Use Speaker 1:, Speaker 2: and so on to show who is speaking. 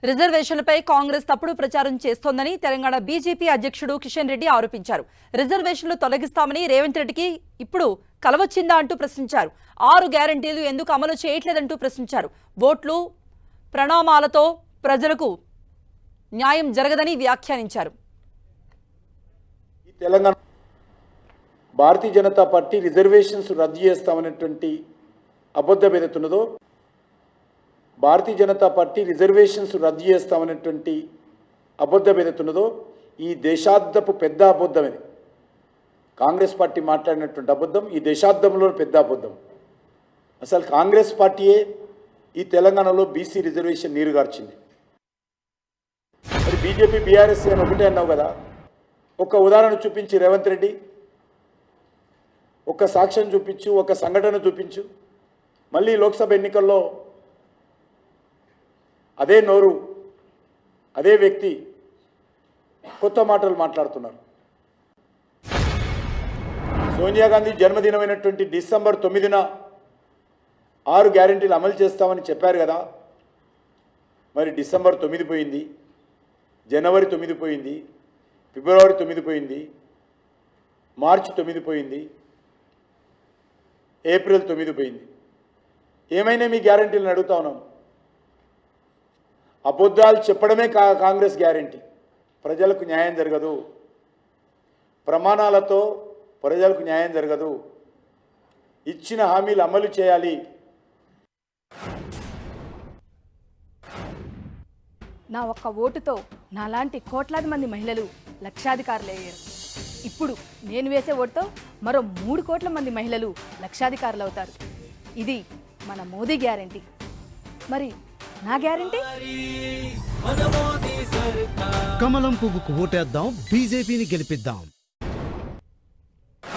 Speaker 1: రిజర్వేషన్లపై కాంగ్రెస్ తప్పుడు ప్రచారం చేస్తోందని తెలంగాణ బీజేపీ అధ్యక్షుడు కిషన్ రెడ్డి ఆరోపించారు. రిజర్వేషన్లు తొలగిస్తామని రేవంత్ రెడ్డికి ఇప్పుడు కలవొచ్చిందా అంటూ ప్రశ్నించారు. 6 గ్యారంటీలు ఎందుకు అమలు చేయట్లేదంటూ ప్రశ్నించారు. ఓట్లు ప్రణామాలతో ప్రజలకు న్యాయం జరగదని వ్యాఖ్యానించారు.
Speaker 2: తెలంగాణ భారతీయ జనతా పార్టీ రిజర్వేషన్స్ రద్దు చేస్తామనేటువంటి అబద్ధం ఏదైతున్నదో భారతీయ జనతా పార్టీ రిజర్వేషన్స్ రద్దు చేస్తామనేటువంటి అబద్ధం ఏదైతున్నదో ఈ దేశాబ్దపు పెద్ద అబద్ధం ఇది. కాంగ్రెస్ పార్టీ మాట్లాడినటువంటి అబద్ధం ఈ దేశాబ్దంలో పెద్ద అబద్ధం. అసలు కాంగ్రెస్ పార్టీయే ఈ తెలంగాణలో బీసీ రిజర్వేషన్ నీరుగార్చింది. మరి బీజేపీ బీఆర్ఎస్ అని ఒకటే అన్నావు కదా. ఒక ఉదాహరణ చూపించి రేవంత్ రెడ్డి, ఒక సాక్ష్యం చూపించు, ఒక సంఘటన చూపించు. మళ్ళీ లోక్సభ ఎన్నికల్లో అదే నోరు అదే వ్యక్తి కొత్త మాటలు మాట్లాడుతున్నారు. సోనియా గాంధీ జన్మదినమైనటువంటి డిసెంబర్ 9న 6 గ్యారెంటీలు అమలు చేస్తామని చెప్పారు కదా. మరి డిసెంబర్ 9 పోయింది, జనవరి 9 పోయింది, ఫిబ్రవరి 9 పోయింది, మార్చి 9 పోయింది, ఏప్రిల్ 9 పోయింది. ఏమైనా మీ గ్యారెంటీలను అడుగుతా ఉన్నాం. అబద్ధాలు చెప్పడమే కాంగ్రెస్ గ్యారెంటీ. ప్రజలకు న్యాయం జరగదు, ప్రమాణాలతో ప్రజలకు న్యాయం జరగదు. ఇచ్చిన హామీలు అమలు చేయాలి.
Speaker 3: నా ఒక్క ఓటుతో నాలాంటి కోట్లాది మంది మహిళలు లక్షాధికారులయ్యారు. ఇప్పుడు నేను వేసే ఓటుతో మరో 3 కోట్ల మంది మహిళలు లక్షాధికారులు అవుతారు. ఇది మన మోదీ గ్యారెంటీ. మరి నా గ్యారెంటీ?
Speaker 4: కమలం పువ్వుకు ఓటేద్దాం, బీజేపీని గెలిపిద్దాం.